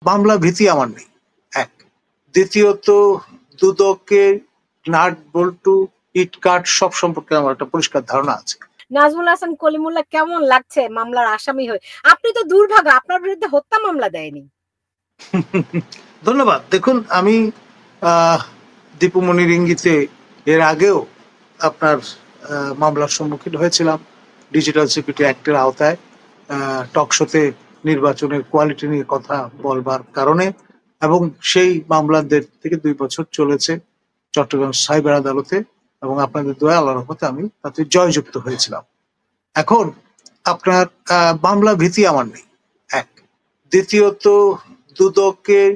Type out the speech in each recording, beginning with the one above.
মামলা ভীতি আমার নেই, এক। দ্বিতীয়ত, দুদকের নাট বল্টু ইট কাট সব সম্পর্কে আমার একটা পরিষ্কার ধারণা আছে। নাজমুল হাসান কলিমুল্লাহ কেমন লাগছে মামলার আসামি হয়ে? আপনি তো দুর্ভাগা, আপনার বিরুদ্ধে হত্যা মামলা দেয়নি। ধন্যবাদ। দেখুন, আমি দীপুমণির ইঙ্গিতে এর আগেও আপনার মামলার সম্মুখীন হয়েছিলাম ডিজিটাল সিকিউরিটি অ্যাক্টের আওতায় টকশোতে নির্বাচনের কোয়ালিটি নিয়ে কথা বলবার কারণে, এবং সেই মামলার 1.5 থেকে 2 বছর চলেছে চট্টগ্রাম সাইবার আদালতে, এবং আপনাদের দয়া আল্লাহর রহমতে আমি তাতে জয়যুক্ত হয়েছিলাম। এখন আপনার মামলা ভীতি আমার নেই, এক। দ্বিতীয়ত, দুদকের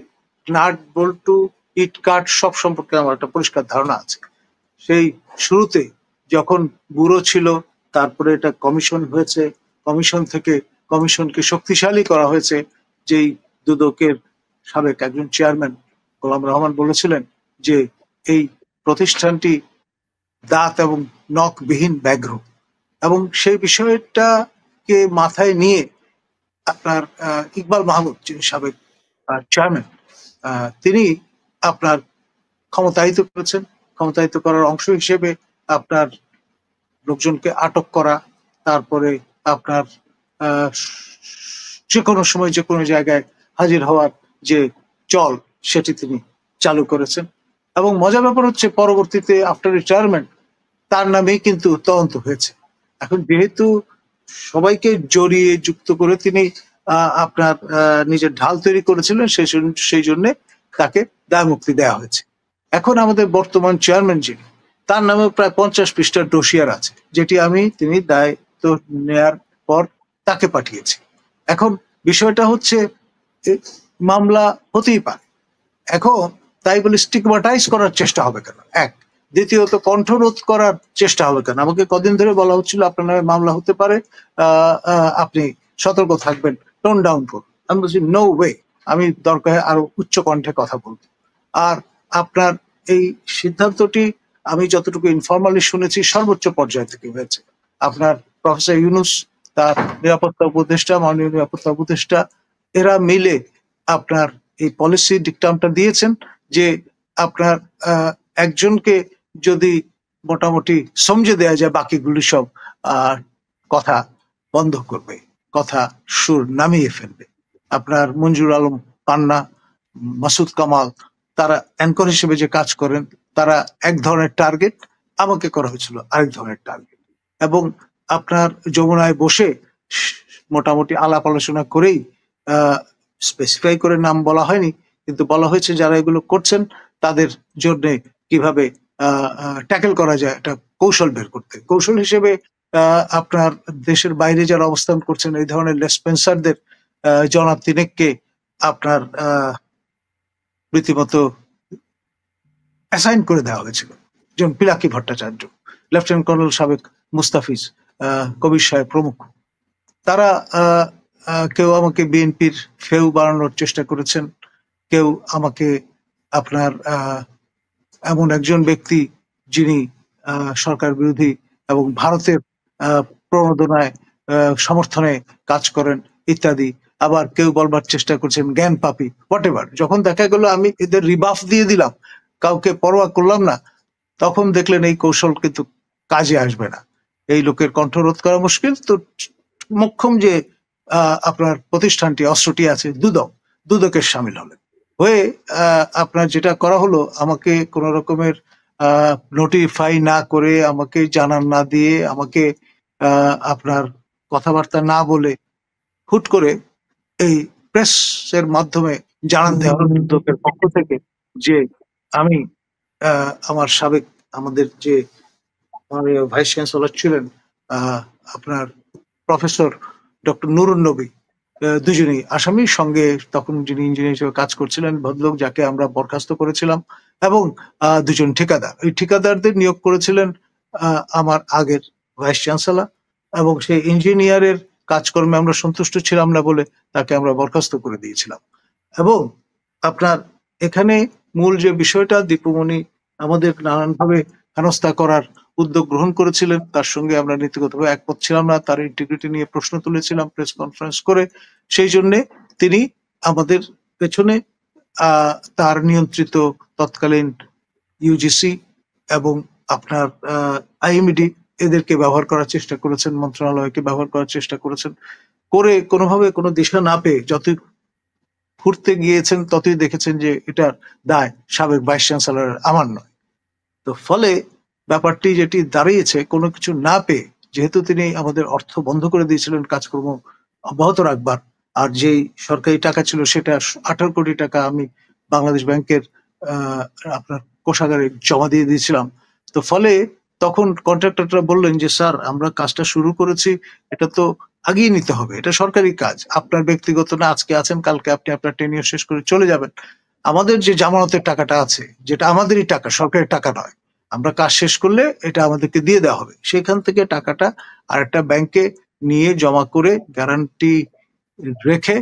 নাট বল্টু ইট কাট সব সম্পর্কে আমার একটা পরিষ্কার ধারণা আছে। সেই শুরুতে যখন ব্যুরো ছিল, তারপরে এটা কমিশন হয়েছে, কমিশন থেকে কমিশনকে শক্তিশালী করা হয়েছে। যেই দুদকের সাবেক একজন চেয়ারম্যান গোলাম রহমান বলেছিলেন যে এই প্রতিষ্ঠানটি দাঁত এবং নখবিহীন ব্যাঘ্র, এবং সেই বিষয়টাকে মাথায় নিয়ে আপনার ইকবাল মাহমুদ, যিনি সাবেক চেয়ারম্যান, তিনি আপনার ক্ষমতায়িত করেছেন। ক্ষমতায়িত করার অংশ হিসেবে আপনার লোকজনকে আটক করা, তারপরে আপনার যে কোনো সময় যে কোনো জায়গায় হাজির হওয়ার যে চল, সেটি তিনি চালু করেছেন। এবং মজার ব্যাপার হচ্ছে, পরবর্তীতে আফটার রিটায়ারমেন্ট তার নামেই কিন্তু তদন্ত হয়েছে। এখন যেহেতু সবাইকে জড়িয়ে যুক্ত করে তিনি আপনার নিজের ঢাল তৈরি করেছিলেন, সেই জন্য তাকে দায় মুক্তি দেওয়া হয়েছে। এখন আমাদের বর্তমান চেয়ারম্যান যিনি, তার নামে প্রায় 50 পৃষ্ঠার ডোসিয়ার আছে, যেটি তিনি দায়িত্ব নেয়ার পর তাকে পাঠিয়েছি। এখন বিষয়টা হচ্ছে, মামলা হতেই পারে, এখন তাই বলে স্টিগমাটাইজ করার চেষ্টা হবে কেন, এক। দ্বিতীয়ত, কণ্ঠরোধ করার চেষ্টা হবে কেন? আমাকে কদিন ধরে বলা হচ্ছিল আপনার নামে মামলা হতে পারে, আপনি সতর্ক থাকবেন, টোন ডাউন করুন। আমি বলছি নো ওয়ে, আমি দরকার আরো উচ্চ কণ্ঠে কথা বলবো। আর আপনার এই সিদ্ধান্তটি আমি যতটুকু ইনফরমালি শুনেছি সর্বোচ্চ পর্যায় থেকে হয়েছে। আপনার প্রফেসর ইউনুস, তার নিরাপত্তা উপদেষ্টা, মাননীয় নিরাপত্তা উপদেষ্টা, এরা মিলে আপনার এই পলিসি ডিকটামটা দিয়েছেন যে আপনার একজনকে যদি মোটামুটি সমঝে দেওয়া যায়, বাকিগুলি সব কথা বন্ধ করবে, কথা সুর নামিয়ে ফেলবে। আপনার মঞ্জুর আলম পান্না, মাসুদ কামাল, তারা অ্যাঙ্কর হিসেবে যে কাজ করেন, তারা এক ধরনের টার্গেট, আমাকে করা হয়েছিল আরেক ধরনের টার্গেট। এবং আপনার যমুনায় বসে মোটামুটি আলাপ আলোচনা করেই, স্পেসিফাই করে নাম বলা হয়নি, কিন্তু বলা হয়েছে যারা এগুলো করছেন তাদের জন্য কিভাবে ট্যাকেল করা যায়, একটা কৌশল বের করতে। কৌশল হিসেবে আপনার দেশের বাইরে যারা অবস্থান করছেন, এই ধরনের লেসপেন্সারদের জনাব তিনেককে আপনার রীতিমতো অ্যাসাইন করে দেওয়া হয়েছিল, যেমন পিনাকি ভট্টাচার্য, লেফটেন্যান্ট কর্নেল সাবেক মুস্তাফিজ, কবির সাহেব প্রমুখ। তারা কেউ আমাকে বিএনপির ফেউ বানানোর চেষ্টা করেছেন, কেউ আমাকে আপনার এমন একজন ব্যক্তি যিনি সরকার বিরোধী এবং ভারতের প্রণোদনায় সমর্থনে কাজ করেন ইত্যাদি। আবার কেউ বলবার চেষ্টা করছেন জ্ঞান পাপি, হোয়াটএভার। যখন দেখা গেল আমি এদের রিবাফ দিয়ে দিলাম, কাউকে পরোয়া করলাম না, তখন দেখলেন এই কৌশল কিন্তু কাজে আসবে না, এই লোকের কণ্ঠরোধ করা মুশকিল। তো মোক্ষম যে আপনার প্রতিষ্ঠানটি, অস্ত্রটি আছে, দুদকের সামিল হলেন। হয়ে আপনার যেটা করা হলো, আমাকে কোন রকমের নোটিফাই না করে, আমাকে জানান না দিয়ে, আমাকে আপনার কথাবার্তা না বলে, হুট করে এই প্রেসের মাধ্যমে জানান দেওয়া হলো দুদকের পক্ষ থেকে যে আমি আমার সাবেক, আমাদের যে ভাইস চ্যান্সেলর ছিলেন আপনার প্রফেসর ডক্টর নুরুন নবী, দুজনেই আসামির সঙ্গে, তখন যিনি ইঞ্জিনিয়ার হিসেবে কাজ করছিলেন ভদ্রলোক, যাকে আমরা বরখাস্ত করেছিলাম, এবং দুজন ঠিকাদার, এই ঠিকাদারদের নিয়োগ করেছিলেন আমার আগের ভাইস চ্যান্সেলর, এবং সেই ইঞ্জিনিয়ারের কাজকর্মে আমরা সন্তুষ্ট ছিলাম না বলে তাকে আমরা বরখাস্ত করে দিয়েছিলাম। এবং আপনার এখানে মূল যে বিষয়টা, দীপুমণি আমাদের নানানভাবে হেনস্থা করার উদ্যোগ গ্রহণ করেছিলেন, তার সঙ্গে আমরা নীতিগতভাবে একমত ছিলাম না, তার ইন্টিগ্রিটি নিয়ে প্রশ্ন তুলেছিলাম প্রেস কনফারেন্স করে। সেই জন্য তিনি আমাদের পেছনে তার নিয়ন্ত্রিত তৎকালীন ইউজিসি এবং আপনার আইএমডি এদেরকে ব্যবহার করার চেষ্টা করেছেন, মন্ত্রণালয়কে ব্যবহার করার চেষ্টা করেছেন, করে কোনোভাবে কোনো দিশা না পেয়ে যতই ঘুরতে গিয়েছেন ততই দেখেছেন যে এটার দায় সাবেক ভাইস চ্যান্সেলরের, আমার নয়। তো ফলে ব্যাপারটি যেটি দাঁড়িয়েছে, কোনো কিছু না পেয়ে, যেহেতু তিনি আমাদের অর্থ বন্ধ করে দিয়েছিলেন কাজকর্ম অব্যাহত রাখবার, আর যেই সরকারি টাকা ছিল সেটা 18 কোটি টাকা আমি বাংলাদেশ ব্যাংকের আপনার কোষাগারে জমা দিয়ে দিয়েছিলাম। তো ফলে তখন কন্ট্রাক্টররা বললেন যে স্যার, আমরা কাজটা শুরু করেছি, এটা তো আগিয়ে নিতে হবে, এটা সরকারি কাজ, আপনার ব্যক্তিগত না, আজকে আছেন কালকে আপনি আপনার টেনিওর শেষ করে চলে যাবেন। আমাদের যে জামানতের টাকাটা আছে, যেটা আমাদেরই টাকা, সরকারের টাকা নয়, আমরা কাজ শেষ করলে এটা আমাদেরকে দিয়ে দেওয়া হবে, সেখান থেকে টাকাটা আরেকটা ব্যাংকে নিয়ে জমা করে গ্যারান্টি রেখে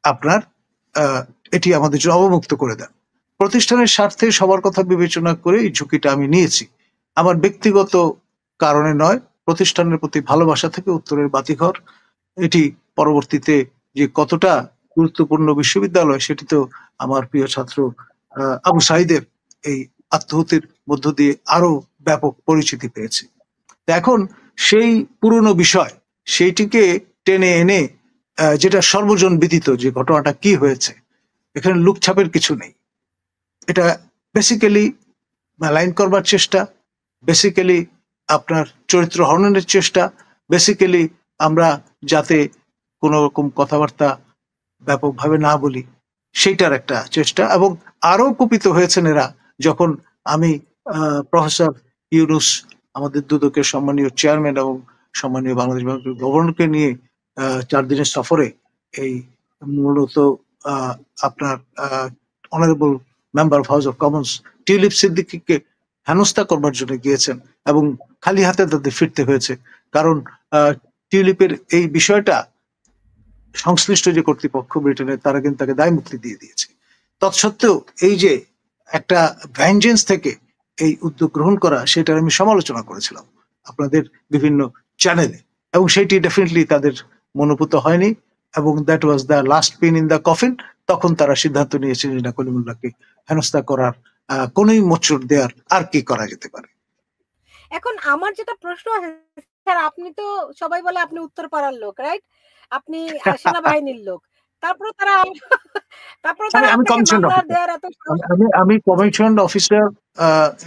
আপনার এটি আমাদের জন্য অবমুক্ত করে দেন। প্রতিষ্ঠানের স্বার্থে সবার কথা বিবেচনা করে এই ঝুঁকিটা আমি নিয়েছি, আমার ব্যক্তিগত কারণে নয়, প্রতিষ্ঠানের প্রতি ভালোবাসা থেকে। উত্তরের বাতিঘর এটি পরবর্তীতে যে কতটা গুরুত্বপূর্ণ বিশ্ববিদ্যালয়, সেটি তো আমার প্রিয় ছাত্র আবু সাইদের এই আত্মহত্যের মধ্য দিয়ে আরো ব্যাপক পরিচিতি পেয়েছে। এখন সেই পুরনো বিষয়, সেইটিকে টেনে এনে যেটা সর্বজন বিদিত যে ঘটনাটা কি হয়েছে, এখানে লুকছাপের কিছু নেই, এটা বেসিক্যালি লাইন করবার চেষ্টা, বেসিক্যালি আপনার চরিত্র হননের চেষ্টা, বেসিক্যালি আমরা যাতে কোনো রকম কথাবার্তা ব্যাপকভাবে না বলি সেইটার একটা চেষ্টা। এবং আরো কুপিত হয়েছেন এরা যখন আমি প্রফেসর ইউনুস, আমাদের দুদকের সম্মানীয় চেয়ারম্যান এবং সম্মানীয় বাংলাদেশ ব্যাংকের গভর্নরকে নিয়ে 4 দিনের সফরে এই মূলত আপনার honourable member of House of Commons Tulip সিদ্দিকীকে হেনস্থা করবার জন্য গিয়েছেন এবং খালি হাতে তাদের ফিরতে হয়েছে, কারণ টিউলিপের এই বিষয়টা সংশ্লিষ্ট যে কর্তৃপক্ষ ব্রিটেনের, তারা কিন্তু তাকে দায় মুক্তি দিয়ে দিয়েছে। তৎসত্ত্বেও এই যে একটা ভ্যাঞ্জেন্স থেকে এই উদ্যোগ গ্রহণ করা, সেটার আমি সমালোচনা করেছিলাম আপনাদের বিভিন্ন চ্যানেলে, এবং সেটি ডেফিনেটলি তাদের মনোভূত হয়নি, এবং that was the last pin in the coffin. তখন তারা সিদ্ধান্ত নিয়েছে যে না, কলিমুল্লাহকে হেনস্থা করার কোনোই মোচড় দেওয়ার আর কি করা যেতে পারে। এখন আমার যেটা প্রশ্ন আছে স্যার, আপনি তো সবাই বলে আপনি উত্তরপাড়ার লোক, রাইট? আপনি সেনাবাহিনীর লোক, তারপরে তারা আমি আপনাকে কমিশন মামলা অফিসার, দেওয়ার এত আমি কমিশন অফিসার।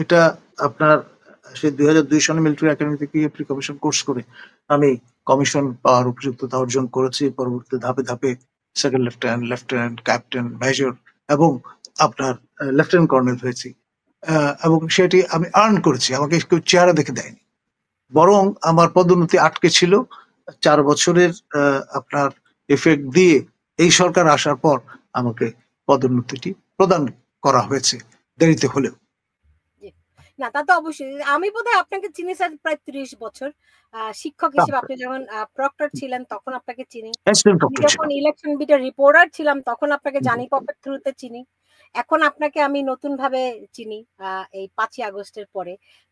এটা আপনার সেই 2002 সালে মিলিটারি একাডেমি থেকে প্রি কমিশন কোর্স করে আমি কমিশন পাওয়ার উপযুক্ততা অর্জন করেছি। পরবর্তী ধাপে ধাপে সেকেন্ড লেফটেন্যান্ট, ক্যাপ্টেন, মেজর এবং আপনার লেফটেন্যান্ট কর্নেল হয়েছি, এবং সেটি আমি আর্ন করেছি, আমাকে কেউ চেহারা দেখে দেয়নি, বরং আমার পদোন্নতি আটকে ছিল 4 বছরের আপনার এফেক্ট দিয়ে এই সরকার আসার পর আমাকে পদোন্নতিটি প্রদান করা হয়েছে, দেরিতে হলেও। না, তা তো অবশ্যই। আমি বোধহয় আপনাকে চিনি স্যার প্রায় 30 বছর। শিক্ষক হিসেবে আপনি যখন প্রক্টর ছিলেন তখন আপনাকে চিনি। আমি যখন ইলেকশন বিটের রিপোর্টার ছিলাম তখন আপনাকে জানি পপের থ্রুতে চিনি। এখন আপনাকে আমি নতুন ভাবে চিনি এই 5ই আগস্টের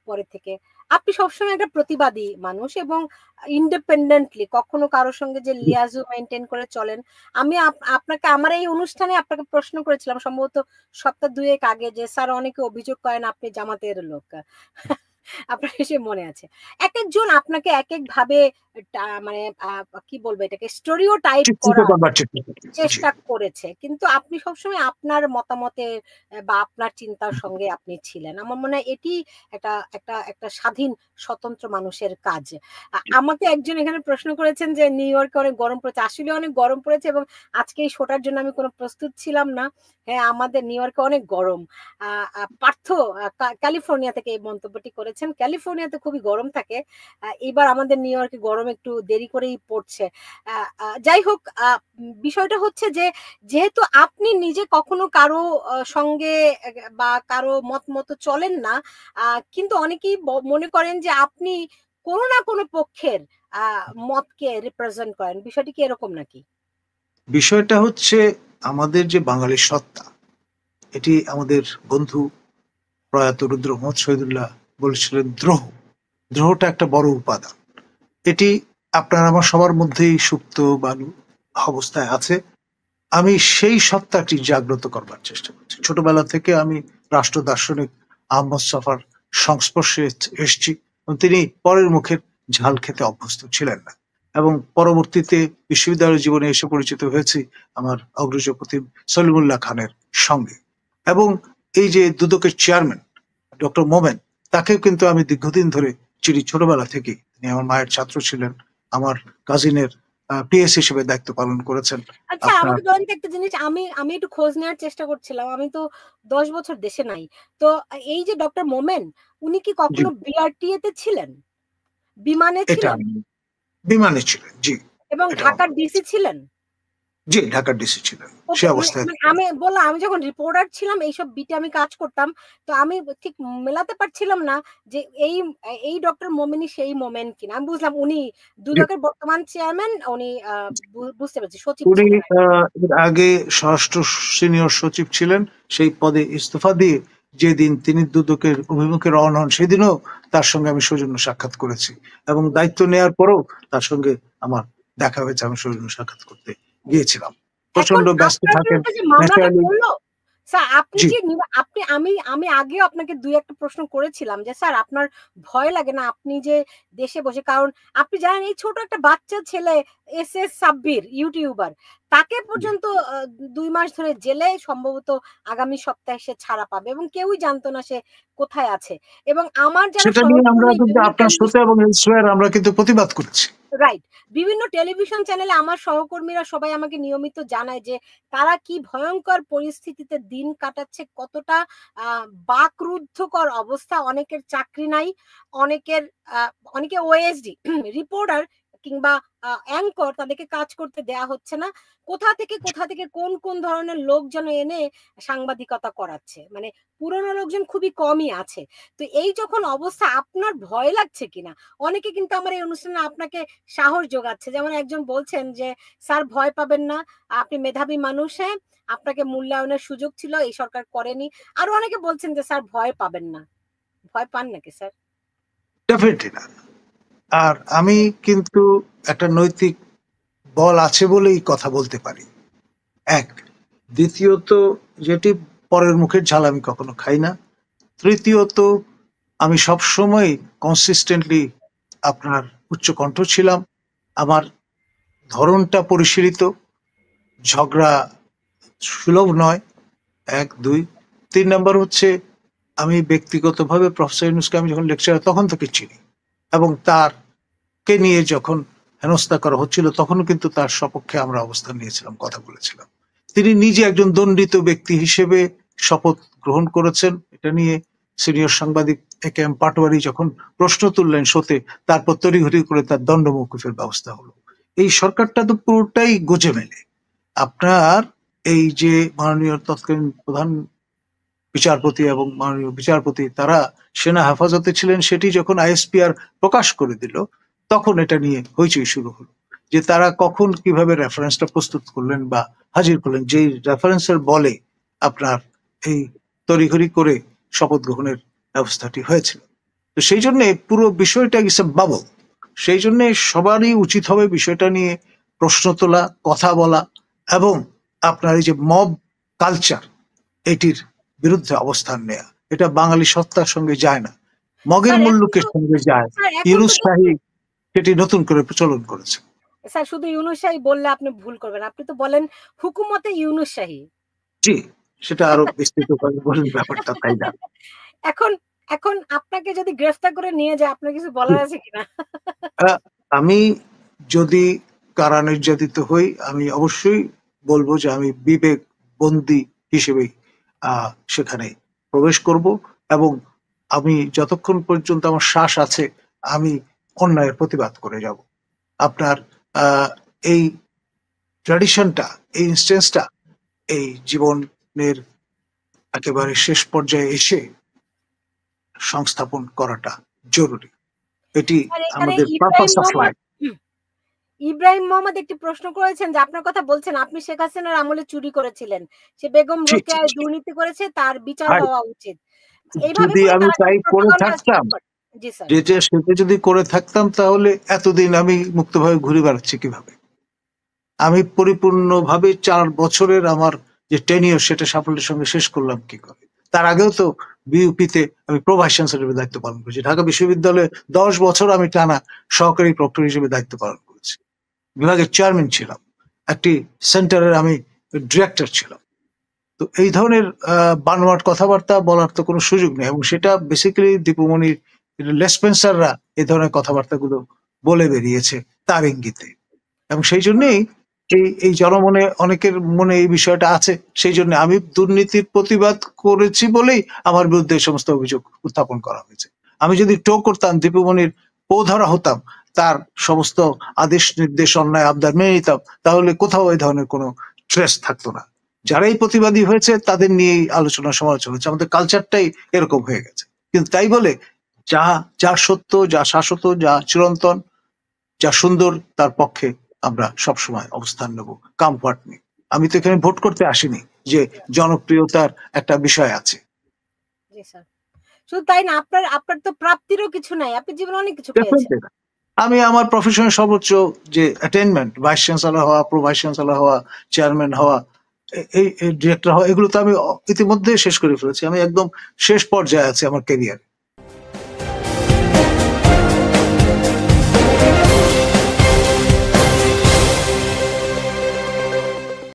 পরে থেকে। আপনি সবসময় একটা প্রতিবাদী মানুষ এবং ইন্ডিপেন্ডেন্টলি কখনো কারোর সঙ্গে যে লিয়াজু মেনটেন করে চলেন। আমি আপনাকে আমার এই অনুষ্ঠানে আপনাকে প্রশ্ন করেছিলাম সম্ভবত সপ্তাহ 2 আগে, যে স্যার অনেকে অভিযোগ করেন আপনি জামাতের লোক। আপনার সে মনে আছে। এক একজন আপনাকে এক এক ভাবে মানে কি বলবো এটাকে স্টেরিওটাইপ করার চেষ্টা করেছে, কিন্তু আপনি সবসময় আপনার মতামতে বা আপনার চিন্তার সঙ্গে আপনি ছিলেন। আমার মনে হয় এটি একটা স্বাধীন স্বতন্ত্র মানুষের কাজ। আমাকে একজন এখানে প্রশ্ন করেছেন যে নিউ ইয়র্কে অনেক গরম পড়েছে, আসলে অনেক গরম পড়েছে এবং আজকে এই শোটার জন্য আমি কোনো প্রস্তুত ছিলাম না। হ্যাঁ, আমাদের নিউ ইয়র্কে অনেক গরম। পার্থ ক্যালিফোর্নিয়া থেকে এই মন্তব্যটি করেছেন। ক্যালিফোর্নিয়াতে খুবই গরম থাকে, এবার আমাদের নিউ ইয়র্কে গরম একটু দেরি করেই পড়ছে। যাই হোক, বিষয়টা হচ্ছে যে যেহেতু আপনি নিজে কখনো কারো সঙ্গে বা কারো মত মতো চলেন না, কিন্তু অনেকেই মনে করেন যে আপনি কোনো না কোনো পক্ষের মতকে রিপ্রেজেন্ট করেন। বিষয়টি কি এরকম নাকি? বিষয়টা হচ্ছে আমাদের যে বাঙালি সত্তা, এটি আমাদের বন্ধু প্রয়াত রুদ্র মোহাম্মদ শহীদুল্লাহ বলেছিলেন দ্রোহটা একটা বড় উপাদান। এটি আপনার আমার সবার মধ্যেই সুপ্ত বালু অবস্থায় আছে। আমি সেই সত্তাটি জাগ্রত করবার চেষ্টা করছি। ছোটবেলা থেকে আমি রাষ্ট্র দার্শনিক আহমদ ছফার সংস্পর্শে এসেছি এবং তিনি পরের মুখের ঝাল খেতে অভ্যস্ত ছিলেন না, এবং পরবর্তীতে বিশ্ববিদ্যালয় জীবনে এসে পরিচিত হয়েছি আমার অগ্রজ প্রতিম সলিমুল্লাহ খানের সঙ্গে। এবং এই যে দুদকের চেয়ারম্যান ডক্টর মোমেন, তাকেও কিন্তু আমি দীর্ঘদিন ধরে চিনি ছোটবেলা থেকে। তিনি আমার মায়ের ছাত্র ছিলেন, আমার কাজিনের পিএস হিসেবে দায়িত্ব পালন করেছেন। আচ্ছা, আমাকে বলেন একটা জিনিস, আমি একটু খোঁজ নেওয়ার চেষ্টা করছিলাম, আমি তো 10 বছর দেশে নাই। তো এই যে ডক্টর মোমেন, উনি কি কখনো বিআরটিএ তে ছিলেন? বিমানে ছিলেন? বিমানে ছিলেন, জি। এবং ঢাকার ডিসি ছিলেন? জি, ঢাকার ডিসি ছিলেন সে অবস্থায়। আমি বললাম, আমি যখন রিপোর্টার ছিলাম এইসব বিটে আমি কাজ করতাম, তো আমি ঠিক মেলাতে পারছিলাম না যে এই ডক্টর মোমেনই সেই মোমেন কিনা। আমি বুঝলাম উনি দুদকের বর্তমান চেয়ারম্যান, উনি বুঝতে পারছি সচিব উনি ছিলেন। আগে স্বরাষ্ট্র সিনিয়র সচিব ছিলেন, সেই পদে ইস্তফা দিয়ে যেদিন তিনি দুদকের অভিমুখে রওনা হন সেদিনও তার সঙ্গে আমি সৌজন্য সাক্ষাৎ করেছি, এবং দায়িত্ব নেওয়ার পরও তার সঙ্গে আমার দেখা হয়েছে, আমি সৌজন্য সাক্ষাৎ করতে গিয়েছিলাম। প্রচন্ড ব্যস্ত থাকেন। স্যার আপনি যে আমি আগেও আপনাকে 2-1টা প্রশ্ন করেছিলাম যে স্যার আপনার ভয় লাগে না আপনি যে দেশে বসে, কারণ আপনি জানেন এই ছোট একটা বাচ্চা ছেলে SS সাব্বির ইউটিউবার, তাকে পর্যন্ত 2 মাস ধরে জেলে, সম্ভবত আগামী সপ্তাহে সে ছাড়া পাবে এবং কেউই জানতো না সে কোথায় আছে। এবং আমার যারা সেটা নিয়ে আমরা কিন্তু আপনার সাথে এবং এলসওয়্যার আমরা কিন্তু প্রতিবাদ করেছি। রাইট, বিভিন্ন টেলিভিশন চ্যানেলে আমার সহকর্মীরা সবাই আমাকে নিয়মিত জানায় যে তারা কি ভয়ঙ্কর পরিস্থিতিতে দিন কাটাচ্ছে, কতটা বাকরুদ্ধকর অবস্থা। অনেকের চাকরি নাই, অনেকে ওএসডি রিপোর্টার কিংবা অ্যাঙ্কর, তাদেরকে কাজ করতে দেয়া হচ্ছে না। কোথা থেকে কোন ধরনের লোক যেন এনে সাংবাদিকতা করাচ্ছে, মানে পুরনো লোকজন খুবই কমই আছে। তো এই যখন অবস্থা, আপনার ভয় লাগছে কিনা? অনেকে কিন্তু আমার এই অনুষ্ঠানে আপনাকে সাহস যোগাচ্ছে, যেমন একজন বলছেন যে স্যার ভয় পাবেন না, আপনি মেধাবী মানুষ, হ্যাঁ আপনাকে মূল্যায়নের সুযোগ ছিল, এই সরকার করেনি। আর অনেকে বলছেন যে স্যার ভয় পাবেন না। ভয় পান নাকি স্যার? ডেফিনেটলি না। আর আমি কিন্তু একটা নৈতিক বল আছে বলেই কথা বলতে পারি, এক। দ্বিতীয়ত, যেটি পরের মুখের ঝাল আমি কখনো খাই না। তৃতীয়ত, আমি সবসময় কনসিস্টেন্টলি আপনার উচ্চকণ্ঠ ছিলাম। আমার ধরনটা পরিশীলিত, ঝগড়া সুলভ নয়, 1, 2। 3 নম্বর হচ্ছে, আমি ব্যক্তিগতভাবে প্রফেসর ইউনূসকে আমি যখন লেকচারার তখন থেকে চিনি, এবং তারকে নিয়ে যখন হেনস্থা করা হচ্ছিল তখনও কিন্তু তার সপক্ষে আমরা অবস্থান নিয়েছিলাম, কথা বলেছিলাম। তিনি নিজে একজন দণ্ডিত ব্যক্তি হিসেবে শপথ গ্রহণ করেছেন। এটা নিয়ে সিনিয়র সাংবাদিক AK পাটোয়ারি যখন প্রশ্ন তুললেন শোতে, তারপর তড়িঘড়ি করে তার দণ্ড মওকুফের ব্যবস্থা হলো। এই সরকারটা তো পুরোটাই গোজে মেলে। আপনার এই যে মাননীয় তৎকালীন প্রধান বিচারপতি এবং মাননীয় বিচারপতি, তারা সেনা হেফাজতে ছিলেন, সেটি যখন ISPR প্রকাশ করে দিল তখন এটা নিয়ে হইচই শুরু হলো, যে তারা কখন কিভাবে রেফারেন্সটা প্রস্তুত করলেন বা হাজির করলেন, যেই রেফারেন্সের বলে আপনার এই তড়িঘড়ি করে শপথ গ্রহণের ব্যবস্থাটি হয়েছিল। তো সেই জন্য পুরো বিষয়টা ইস এ বাবল। সেই জন্য সবারই উচিত হবে বিষয়টা নিয়ে প্রশ্ন তোলা, কথা বলা, এবং আপনার এই যে মব কালচার, এটির বিরুদ্ধে অবস্থান নেয়া। এটা বাঙালি সত্তার সঙ্গে যায় না, মগের মুল্লুকের সঙ্গে যায়। ইউনূস শাহী সেটি নতুন করে প্রচলন করেছে। স্যার শুধু ইউনূস শাহী বললে আপনি ভুল করবেন, আপনি তো বলেন হুকুমতে ইউনূস শাহী। জি, সেটা আরো বিস্তৃত করে বলেন ব্যাপারটা, তাই না? এখন আপনাকে যদি গ্রেফতার করে নিয়ে যায়, আপনার কিছু বলার আছে কিনা? আমি যদি কারা নির্যাতিত হই, আমি অবশ্যই বলবো যে আমি বিবেক বন্দী হিসেবেই সেখানে প্রবেশ করব, এবং আমি যতক্ষণ পর্যন্ত আমার শ্বাস আছে আমি অন্যায়ের প্রতিবাদ করে যাব। আপনার এই ট্র্যাডিশনটা, এই ইনস্টেন্সটা এই জীবনের একেবারে শেষ পর্যায়ে এসে সংস্থাপন করাটা জরুরি। এটি আমাদের purpose of life. Ibrahim Mohammad একটি প্রশ্ন করেছেন যে আপনার কথা বলছেন, আপনি শেখ হাসিনার আমলে চুরি করেছিলেন, সে বেগম রোকেয়ায় দুর্নীতি করেছে, তার বিচার হওয়া উচিত। যদি আমি তাই করে থাকতাম, সেটা যদি করে থাকতাম, তাহলে এতদিন আমি মুক্তভাবে ঘুরে বেড়াচ্ছি কিভাবে? আমি পরিপূর্ণভাবে 4 বছরের আমার যে টেনিয়র সেটা সাফল্যের সঙ্গে শেষ করলাম কি করে। তার আগেও তো বিইউপিতে আমি প্রো ভাইস চ্যান্সেলর দায়িত্ব পালন করেছি। ঢাকা বিশ্ববিদ্যালয়ে 10 বছর আমি টানা সহকারী প্রক্টর হিসেবে দায়িত্ব পালন করেছি। বিভাগের চেয়ারম্যান ছিলাম, একটি সেন্টারের আমি ডিরেক্টর ছিলাম। তো এই ধরনের বানোয়াট কথাবার্তা বলার তো কোনো সুযোগ নেই, এবং সেটা বেসিক্যালি দীপুমণির লেসপেন্সাররা এই ধরনের কথাবার্তাগুলো বলে বেরিয়েছে তার ইঙ্গিতে, এবং সেই জন্যই এই জনমনে অনেকের মনে এই বিষয়টা আছে। সেই জন্য আমি দুর্নীতির প্রতিবাদ করেছি বলেই আমার বিরুদ্ধে এই সমস্ত অভিযোগ উত্থাপন করা হয়েছে। আমি যদি টো করতাম, দীপুমণির পো-ধরা হতাম, তার সমস্ত আদেশ নির্দেশ অন্যায় আবদার মেনে নিতাম, তাহলে কোথাও এই ধরনের কোনো ট্রেস থাকতো না। যারাই প্রতিবাদী হয়েছে তাদের নিয়েই আলোচনা সমালোচনা হচ্ছে, আমাদের কালচারটাই এরকম হয়ে গেছে। কিন্তু তাই বলে যা সত্য, যা শাশ্বত, যা চিরন্তন, যা সুন্দর, তার পক্ষে আমরা সবসময় অবস্থান নেব, কমফর্ট নেই। আমি তো এখানে ভোট করতে আসিনি যে জনপ্রিয়তার একটা বিষয় আছে। শুধু তাই না, আপনার তো প্রাপ্তিরও কিছু নাই, আপনি জীবনে অনেক কিছু পেয়েছেন। আমি আমার প্রফেশনের সর্বোচ্চ যে অ্যাটেইনমেন্ট, ভাইস চ্যান্সেলর হওয়া, প্রো ভাইস চ্যান্সেলর হওয়া, চেয়ারম্যান হওয়া, এই ডিরেক্টর হওয়া, এগুলো তো আমি ইতিমধ্যে শেষ করে ফেলেছি। আমি একদম শেষ পর্যায়ে আছি আমার ক্যারিয়ারে।